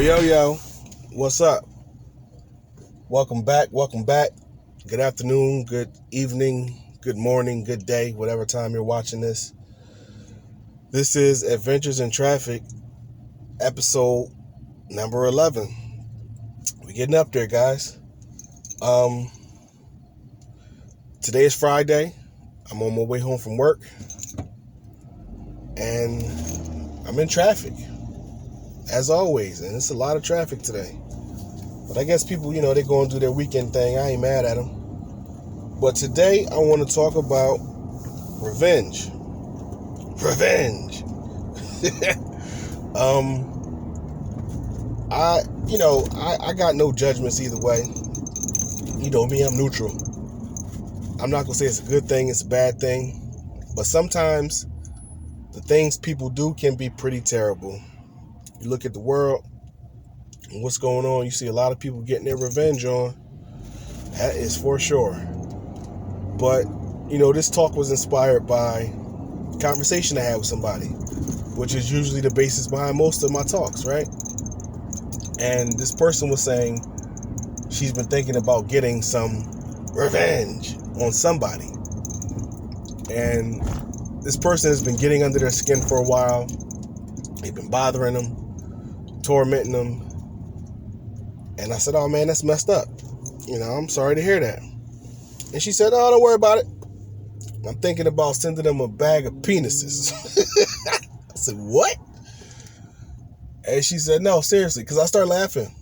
Yo, what's up? Welcome back. Good afternoon, good evening, good morning, good day, whatever time you're watching this. This is Adventures in Traffic, episode number 11. We're getting up there, guys. Today is Friday. I'm on my way home from work, and I'm in traffic, as always, and it's a lot of traffic today. But I guess people, they're going to do their weekend thing. I ain't mad at them. But today I want to talk about revenge. I got no judgments either way. You know me, I'm neutral. I'm not going to say it's a good thing, it's a bad thing. But sometimes the things people do can be pretty terrible. You look at the world and what's going on, you see a lot of people getting their revenge on. That is for sure. But, this talk was inspired by a conversation I had with somebody, which is usually the basis behind most of my talks, right? And this person was saying she's been thinking about getting some revenge on somebody. And this person has been getting under their skin for a while. They've been bothering them, tormenting them. And I said, oh man, that's messed up. I'm sorry to hear that. And she said, oh, don't worry about it. I'm thinking about sending them a bag of penises. I said, what? And she said, no, seriously, because I started laughing.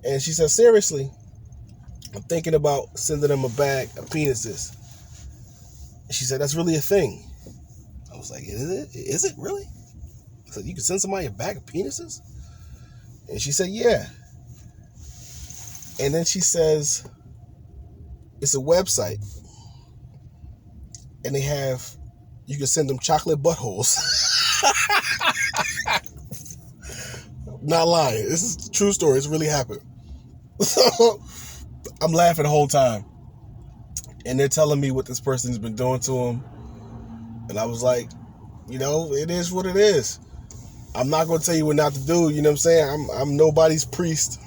And she said, seriously, I'm thinking about sending them a bag of penises. And she said, that's really a thing. I was like, is it really? I said, you can send somebody a bag of penises? And she said, yeah. And then she says, it's a website. And you can send them chocolate buttholes. Not lying. This is a true story. It's really happened. So I'm laughing the whole time. And they're telling me what this person's been doing to them. And I was like, it is what it is. I'm not going to tell you what not to do. You know what I'm saying? I'm nobody's priest.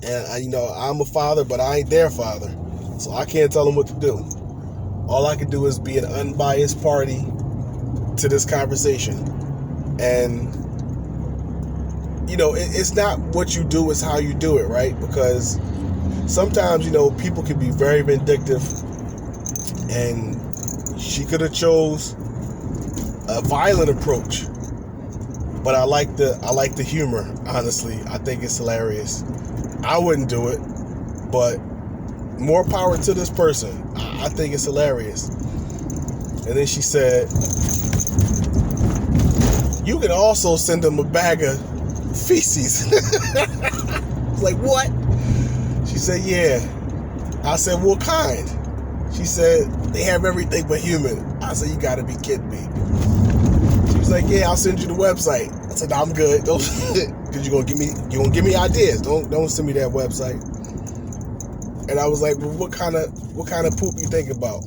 And, I'm a father, but I ain't their father. So I can't tell them what to do. All I can do is be an unbiased party to this conversation. And, it's not what you do, it's how you do it, right? Because sometimes, people can be very vindictive. And she could have chose a violent approach. But I like the humor, honestly. I think it's hilarious. I wouldn't do it, but more power to this person. I think it's hilarious. And then she said, you can also send them a bag of feces. It's like, what? She said, yeah. I said, what kind? She said, they have everything but human. I said, you gotta be kidding me. She was like, yeah, I'll send you the website. I said, no, I'm good. Because you're gonna give me ideas. Don't send me that website. And I was like, well, what kind of poop you think about?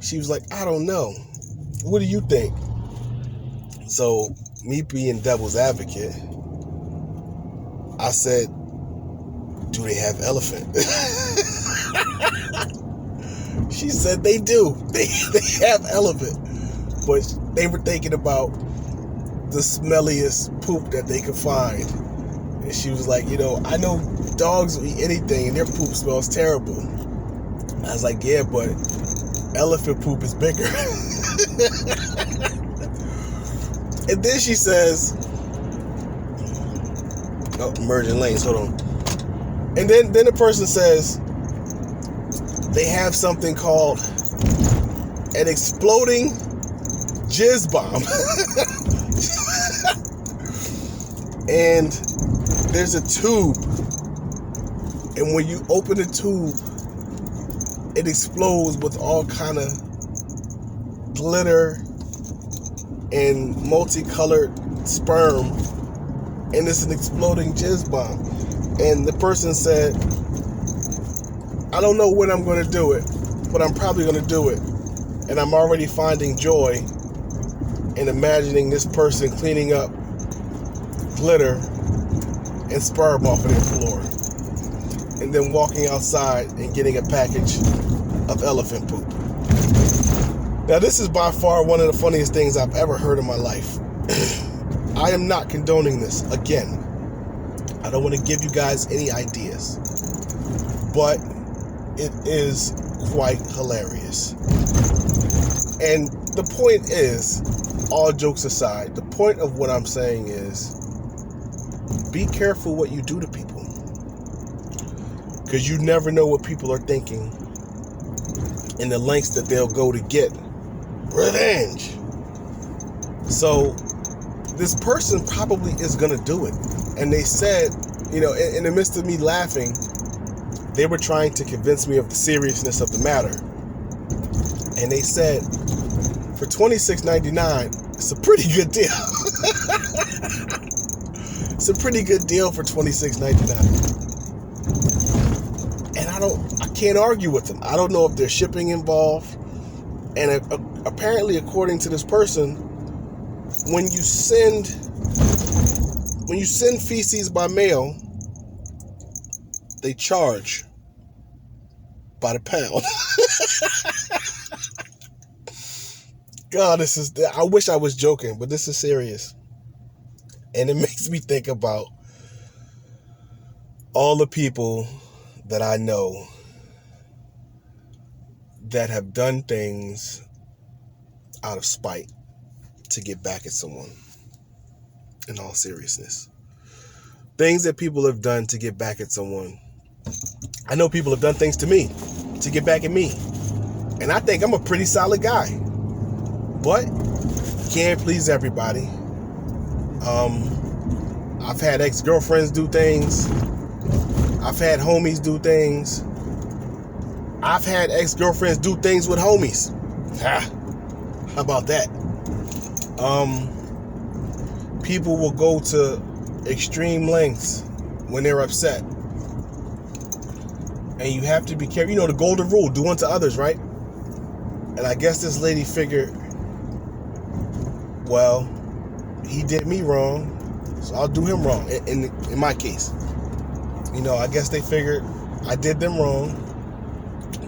She was like, I don't know. What do you think? So me being devil's advocate, I said, do they have elephant? She said they do. They have elephant. But they were thinking about the smelliest poop that they could find. And she was like, I know dogs will eat anything and their poop smells terrible. I was like, yeah, but elephant poop is bigger. And then she says, oh, merging lanes, hold on. And then the person says, they have something called an exploding jizz bomb. And there's a tube. And when you open the tube, it explodes with all kind of glitter and multicolored sperm. And it's an exploding jizz bomb. And the person said, I don't know when I'm going to do it, but I'm probably going to do it. And I'm already finding joy in imagining this person cleaning up glitter and sperm off of their floor, and then walking outside and getting a package of elephant poop. Now, this is by far one of the funniest things I've ever heard in my life. I am not condoning this. Again, I don't want to give you guys any ideas, but it is quite hilarious. And the point is, all jokes aside, the point of what I'm saying is, be careful what you do to people, because you never know what people are thinking and the lengths that they'll go to get revenge. So this person probably is going to do it. And they said, in the midst of me laughing, they were trying to convince me of the seriousness of the matter. And they said, for $26.99, it's a pretty good deal. It's a pretty good deal for $26.99. And I can't argue with them. I don't know if there's shipping involved. And apparently, according to this person, when you send feces by mail, they charge by the pound. God, I wish I was joking, but this is serious. And it makes me think about all the people that I know that have done things out of spite to get back at someone. In all seriousness, things that people have done to get back at someone. I know people have done things to me to get back at me, and I think I'm a pretty solid guy, but can't please everybody. I've had ex-girlfriends do things. I've had homies do things. I've had ex-girlfriends do things with homies. How about that? People will go to extreme lengths when they're upset. And you have to be careful. The golden rule, do unto others, right? And I guess this lady figured, well, he did me wrong, so I'll do him wrong. In my case, I guess they figured I did them wrong,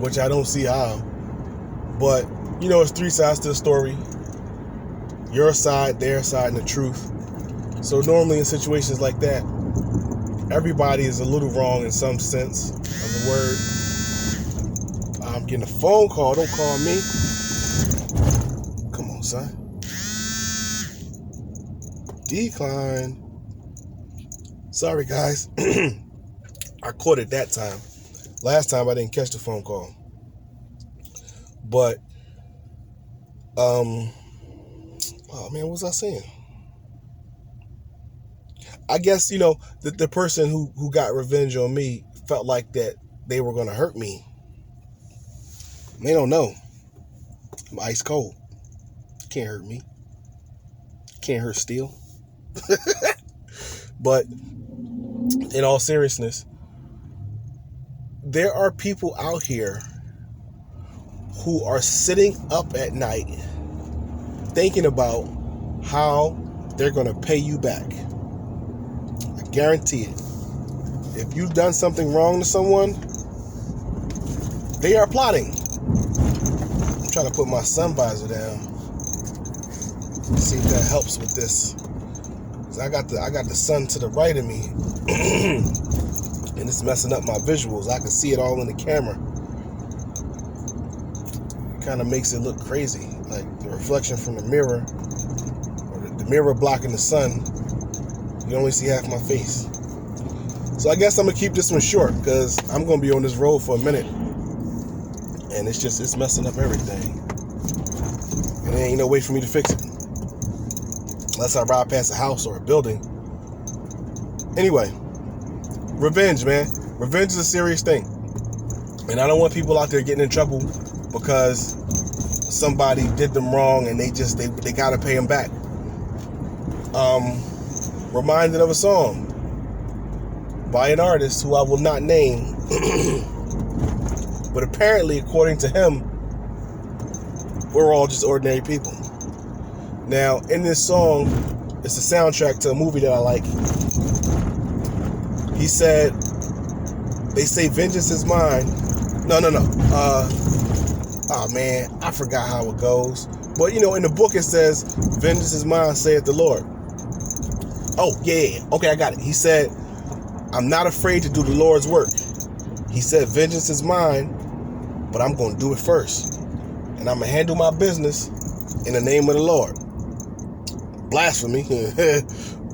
which I don't see how. But, it's three sides to the story. Your side, their side, and the truth. So normally in situations like that, everybody is a little wrong in some sense of the word. I'm getting a phone call. Don't call me. Come on, son. Decline. Sorry, guys. I caught it that time. Last time I didn't catch the phone call. But, oh man, what was I saying? I guess, the person who got revenge on me felt like that they were going to hurt me. They don't know. I'm ice cold. Can't hurt me. Can't hurt steel. But in all seriousness, there are people out here who are sitting up at night thinking about how they're going to pay you back. I guarantee it. If you've done something wrong to someone, they are plotting. I'm trying to put my sun visor down. See if that helps with this. 'Cause I got the sun to the right of me. And it's messing up my visuals. I can see it all in the camera. It kind of makes it look crazy. Like the reflection from the mirror, or the mirror blocking the sun, you only see half my face. So I guess I'm going to keep this one short, because I'm going to be on this road for a minute. And it's messing up everything. And there ain't no way for me to fix it. Unless I ride past a house or a building. Anyway, revenge, man. Revenge is a serious thing. And I don't want people out there getting in trouble because somebody did them wrong and they got to pay them back. Reminded of a song by an artist who I will not name. But apparently, according to him, we're all just ordinary people. Now, in this song, It's a soundtrack to a movie that I like. He said, they say vengeance is mine. No. Oh man, I forgot how it goes. But in the book it says, vengeance is mine, saith the Lord. Oh, yeah. Okay, I got it. He said, I'm not afraid to do the Lord's work. He said, vengeance is mine, but I'm going to do it first. And I'm going to handle my business in the name of the Lord. Blasphemy.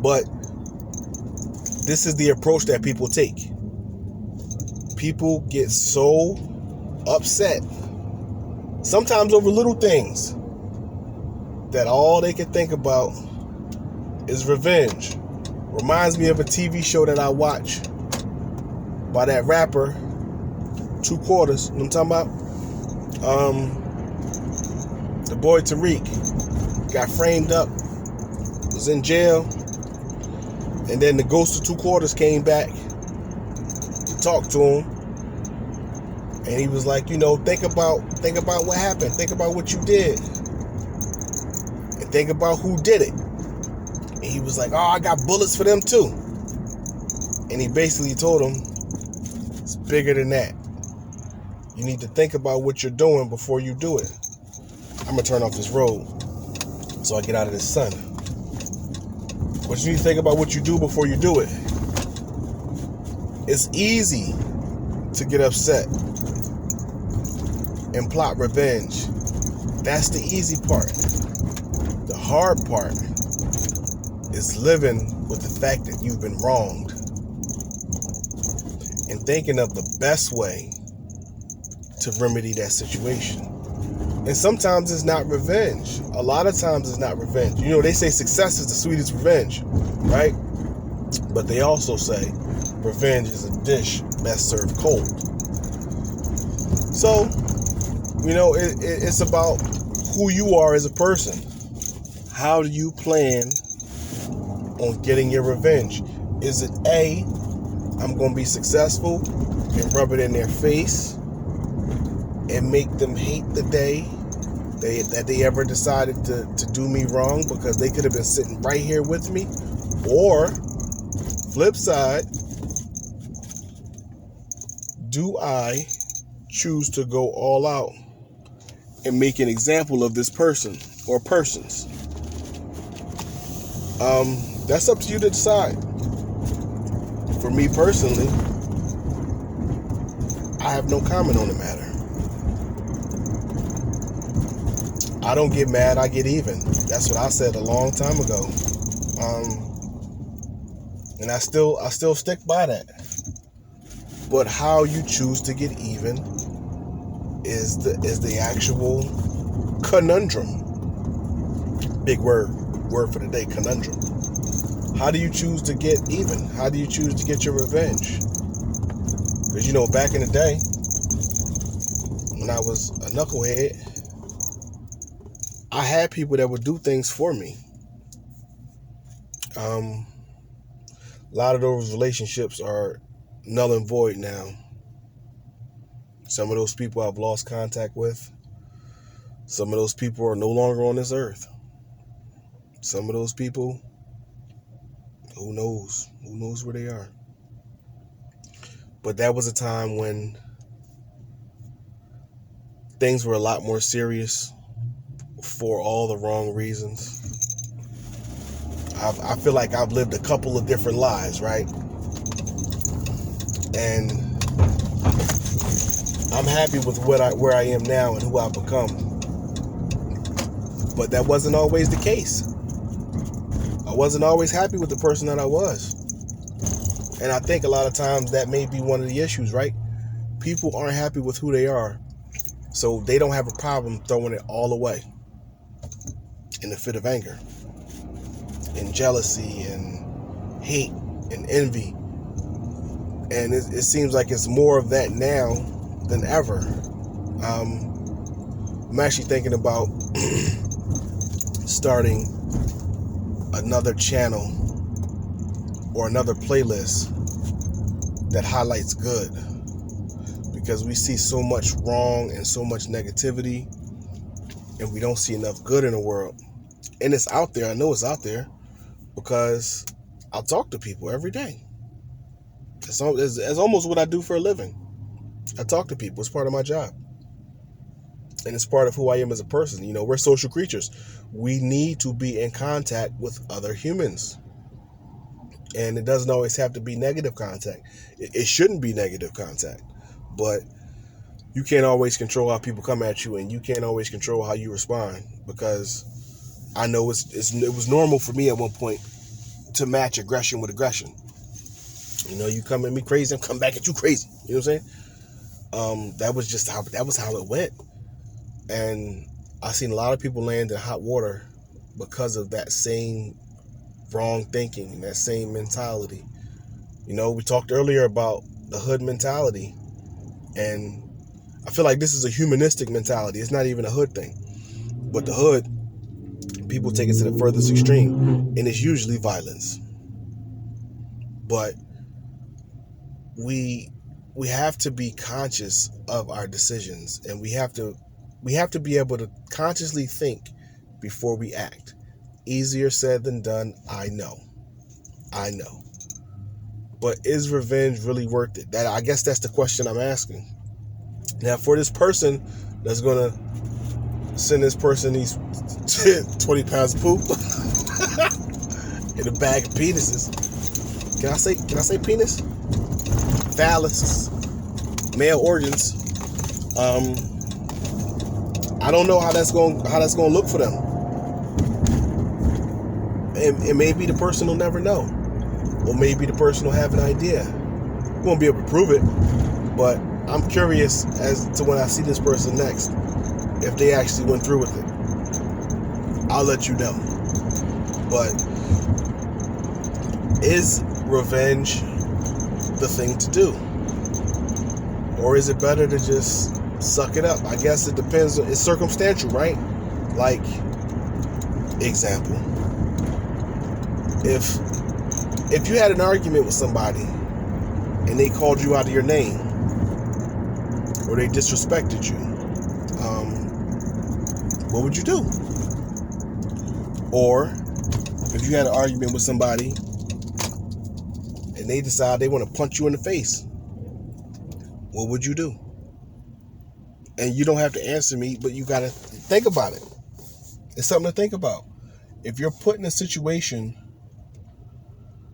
But this is the approach that people take. People get so upset, sometimes over little things, that all they can think about is revenge. Reminds me of a TV show that I watch by that rapper, 2 Quarters. You know what I'm talking about? The boy Tariq got framed up, was in jail, and then the ghost of 2 Quarters came back to talk to him, and he was like, think about what happened, think about what you did, and think about who did it. And he was like, oh, I got bullets for them too. And he basically told him, it's bigger than that. You need to think about what you're doing before you do it. I'm going to turn off this road so I get out of this sun. But you need to think about what you do before you do it. It's easy to get upset and plot revenge. That's the easy part. The hard part is living with the fact that you've been wronged and thinking of the best way to remedy that situation. And sometimes it's not revenge. A lot of times it's not revenge. They say success is the sweetest revenge, right? But they also say revenge is a dish best served cold. So, it's about who you are as a person. How do you plan on getting your revenge? Is it A, I'm going to be successful and rub it in their face and make them hate the day that they ever decided to do me wrong, because they could have been sitting right here with me? Or, flip side, do I choose to go all out and make an example of this person or persons? That's up to you to decide. For me personally, I have no comment on the matter. I don't get mad, I get even. That's what I said a long time ago. And I still stick by that. But how you choose to get even is the actual conundrum. Big word for the day, conundrum. How do you choose to get even? How do you choose to get your revenge? Because back in the day, when I was a knucklehead, I had people that would do things for me. A lot of those relationships are null and void now. Some of those people I've lost contact with. Some of those people are no longer on this earth. Some of those people, who knows where they are. But that was a time when things were a lot more serious for all the wrong reasons. I feel like I've lived a couple of different lives, right? And I'm happy with where I am now and who I've become. But that wasn't always the case. I wasn't always happy with the person that I was. And I think a lot of times that may be one of the issues, right? People aren't happy with who they are, so they don't have a problem throwing it all away in a fit of anger and jealousy and hate and envy. And it seems like it's more of that now than ever. I'm actually thinking about starting another channel or another playlist that highlights good, because we see so much wrong and so much negativity, and we don't see enough good in the world. And it's out there. I know it's out there, because I talk to people every day. It's almost what I do for a living. I talk to people. It's part of my job. And it's part of who I am as a person. You know, we're social creatures. We need to be in contact with other humans. And it doesn't always have to be negative contact. It shouldn't be negative contact. But you can't always control how people come at you, and you can't always control how you respond, because I know it was normal for me at one point to match aggression with aggression. You know, you come at me crazy, I'm coming back at you crazy. You know what I'm saying? That was how it went. And I've seen a lot of people land in hot water because of that same wrong thinking, that same mentality. You know, we talked earlier about the hood mentality, and I feel like this is a humanistic mentality. It's not even a hood thing. But the hood, people take it to the furthest extreme, and it's usually violence. But we have to be conscious of our decisions, and we have to be able to consciously think before we act. Easier said than done, I know. But is revenge really worth it? I guess that's the question I'm asking. Now, for this person that's going to send this person these 20 pounds of poop in a bag of penises. Can I say penis? Phallus, male organs. I don't know how that's going to look for them. And maybe the person will never know. Or maybe the person will have an idea. We won't be able to prove it, but I'm curious as to when I see this person next, if they actually went through with it. I'll let you know. But is revenge the thing to do? Or is it better to just suck it up? I guess it depends. It's circumstantial, right? Like, example. If you had an argument with somebody and they called you out of your name, or they disrespected you, what would you do? Or if you had an argument with somebody and they decide they want to punch you in the face, what would you do? And you don't have to answer me, but you got to think about it. It's something to think about. If you're put in a situation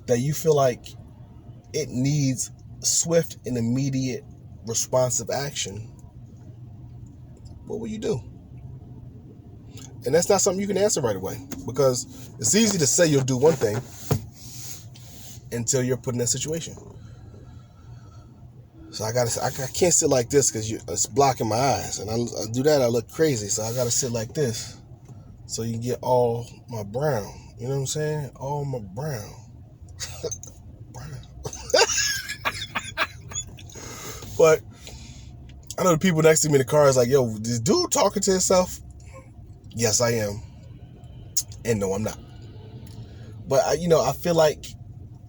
that you feel like it needs swift and immediate responsive action, what will you do? And that's not something you can answer right away, because it's easy to say you'll do one thing until you're put in that situation. So I can't sit like this because it's blocking my eyes, and I do that, I look crazy. So I gotta sit like this so you get all my brown. You know what I'm saying? All my brown. Brown. But I know the people next to me in the car is like, yo, this dude talking to himself? Yes, I am. And no, I'm not. But I feel like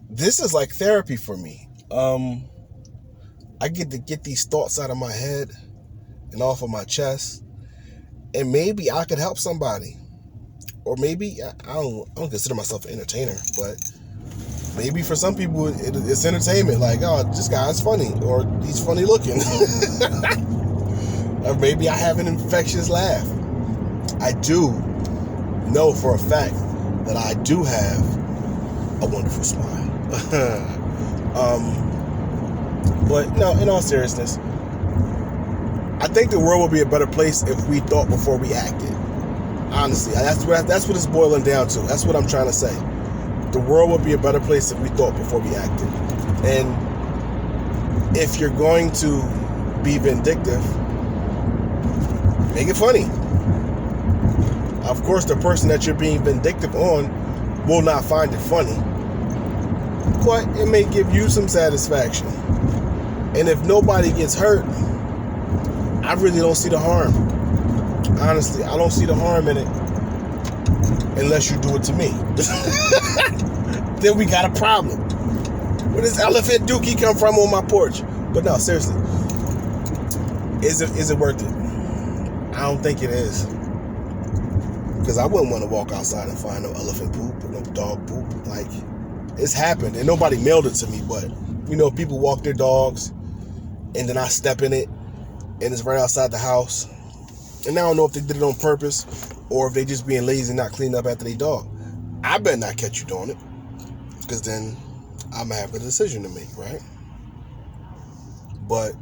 this is like therapy for me. I get to get these thoughts out of my head and off of my chest, and maybe I could help somebody. Or maybe, I don't consider myself an entertainer, but maybe for some people it's entertainment. Like, oh, this guy's funny, or he's funny looking. Or maybe I have an infectious laugh. I do know for a fact that I do have a wonderful smile. But no, in all seriousness, I think the world would be a better place if we thought before we acted. Honestly, that's what it's boiling down to. That's what I'm trying to say. The world would be a better place if we thought before we acted. And if you're going to be vindictive, make it funny. Of course, the person that you're being vindictive on will not find it funny, but it may give you some satisfaction. And if nobody gets hurt, I really don't see the harm. Honestly, I don't see the harm in it unless you do it to me. Then we got a problem. Where does elephant dookie come from on my porch? But no, seriously, is it worth it? I don't think it is. Because I wouldn't want to walk outside and find no elephant poop or no dog poop. Like, it's happened, and nobody mailed it to me, but, people walk their dogs, and then I step in it, and it's right outside the house. And I don't know if they did it on purpose, or if they just being lazy and not cleaning up after their dog. I better not catch you doing it, because then I'm going to have a decision to make, right? But,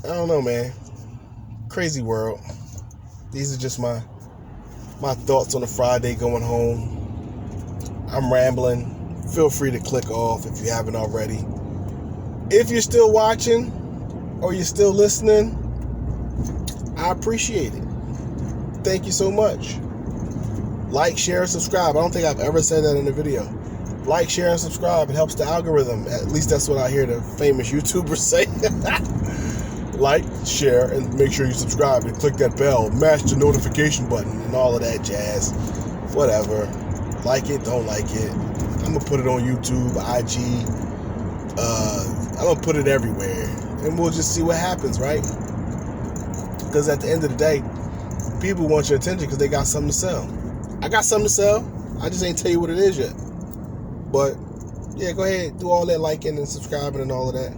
I don't know, man. Crazy world. These are just my thoughts on a Friday going home. I'm rambling. Feel free to click off if you haven't already. If you're still watching or you're still listening, I appreciate it. Thank you so much. Like, share, and subscribe. I don't think I've ever said that in a video. Like, share, and subscribe. It helps the algorithm. At least that's what I hear the famous YouTubers say. Like, share, and make sure you subscribe and click that bell. Mash the notification button and all of that jazz. Whatever. Like it, don't like it. I'm going to put it on YouTube, IG. I'm going to put it everywhere. And we'll just see what happens, right? Because at the end of the day, people want your attention because they got something to sell. I got something to sell. I just ain't tell you what it is yet. But, yeah, go ahead. Do all that liking and subscribing and all of that.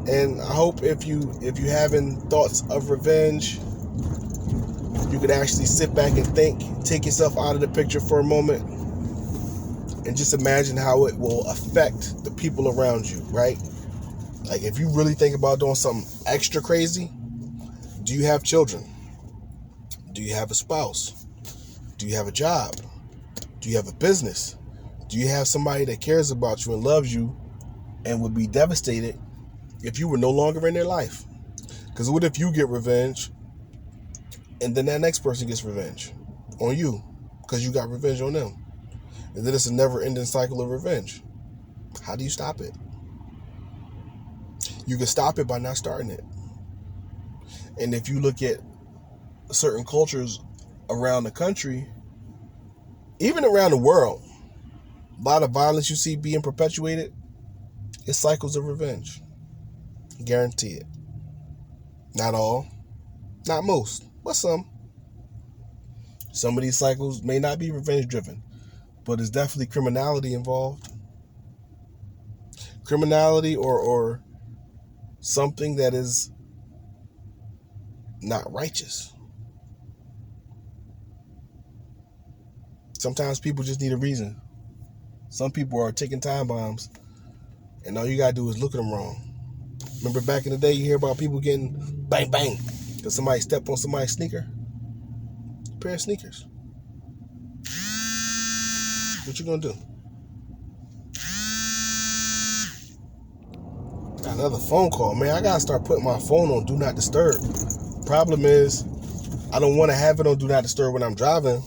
And I hope if you having thoughts of revenge, you could actually sit back and think, take yourself out of the picture for a moment, and just imagine how it will affect the people around you, right? Like, if you really think about doing something extra crazy, do you have children? Do you have a spouse? Do you have a job? Do you have a business? Do you have somebody that cares about you and loves you and would be devastated if you were no longer in their life? Because what if you get revenge and then that next person gets revenge on you because you got revenge on them? And then it's a never-ending cycle of revenge. How do you stop it? You can stop it by not starting it. And if you look at certain cultures around the country, even around the world, a lot of violence you see being perpetuated is cycles of revenge. Guarantee it. Not all, not most, but some. Some of these cycles may not be revenge driven, but there's definitely criminality involved. Criminality or something that is not righteous. Sometimes people just need a reason. Some people are ticking time bombs, and all you gotta do is look at them wrong. Remember back in the day, you hear about people getting bang, bang, because somebody stepped on somebody's sneaker? A pair of sneakers. What you gonna do? Got another phone call, man. I gotta start putting my phone on Do Not Disturb. Problem is, I don't want to have it on Do Not Disturb when I'm driving,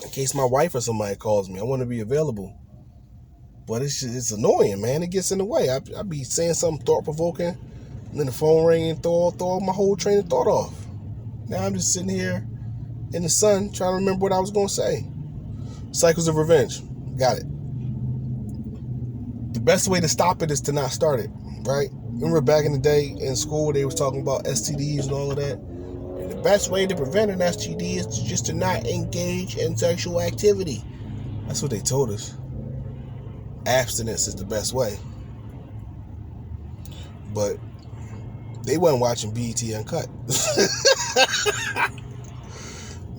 in case my wife or somebody calls me. I want to be available. But it's annoying, man. It gets in the way. I be saying something thought-provoking, and then the phone ring and throw my whole train of thought off. Now I'm just sitting here in the sun trying to remember what I was going to say. Cycles of revenge. Got it. The best way to stop it is to not start it, right? Remember back in the day in school, they was talking about STDs and all of that? And the best way to prevent an STD is just to not engage in sexual activity. That's what they told us. Abstinence is the best way. But they wasn't watching BET Uncut.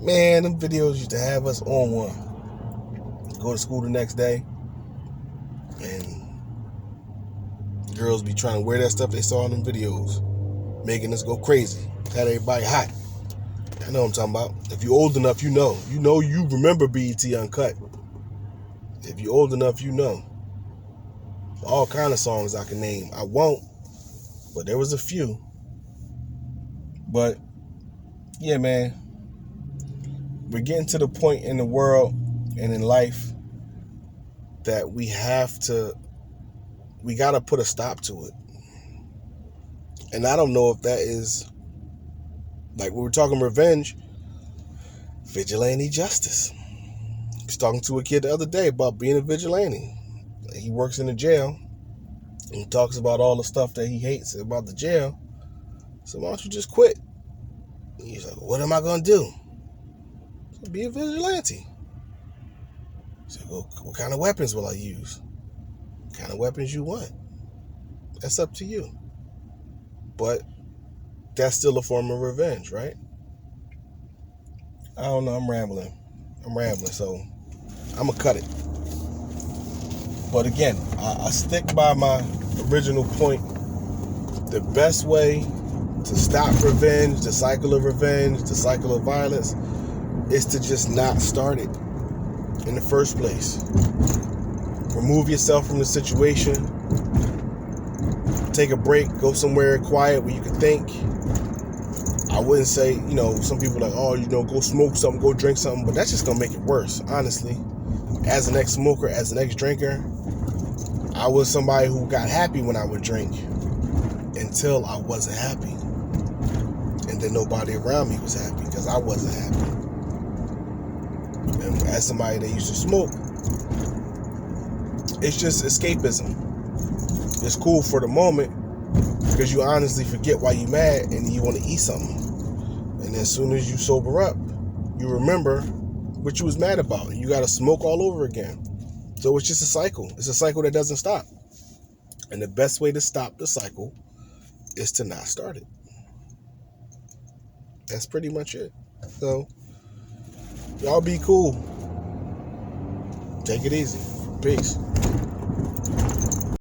Man, them videos used to have us on one. Go to school the next day, and girls be trying to wear that stuff they saw in them videos, making us go crazy. Had everybody hot. I know what I'm talking about. If you're old enough, you know. You remember BET Uncut. If you're old enough, you know. All kind of songs I can name. I won't, but there was a few. But, yeah, man. We're getting to the point in the world and in life that we got to put a stop to it. And I don't know if that is, like we were talking revenge, vigilante justice. I was talking to a kid the other day about being a vigilante. He works in the jail and talks about all the stuff that he hates about the jail. So why don't you just quit? And he's like, what am I going to do? So be a vigilante. So, well, what kind of weapons will I use? What kind of weapons you want? That's up to you. But that's still a form of revenge, right? I don't know. I'm rambling. So I'm going to cut it. But again, I stick by my original point. The best way to stop revenge, the cycle of revenge, the cycle of violence, is to just not start it in the first place. Remove yourself from the situation. Take a break. Go somewhere quiet where you can think. I wouldn't say, some people are like, oh, go smoke something, go drink something, but that's just going to make it worse, honestly. As an ex-smoker, as an ex-drinker, I was somebody who got happy when I would drink until I wasn't happy. And then nobody around me was happy because I wasn't happy. And as somebody that used to smoke, it's just escapism. It's cool for the moment because you honestly forget why you mad and you want to eat something. And as soon as you sober up, you remember what you was mad about. You got to smoke all over again. So it's just a cycle. It's a cycle that doesn't stop. And the best way to stop the cycle is to not start it. That's pretty much it. So, y'all be cool. Take it easy. Peace.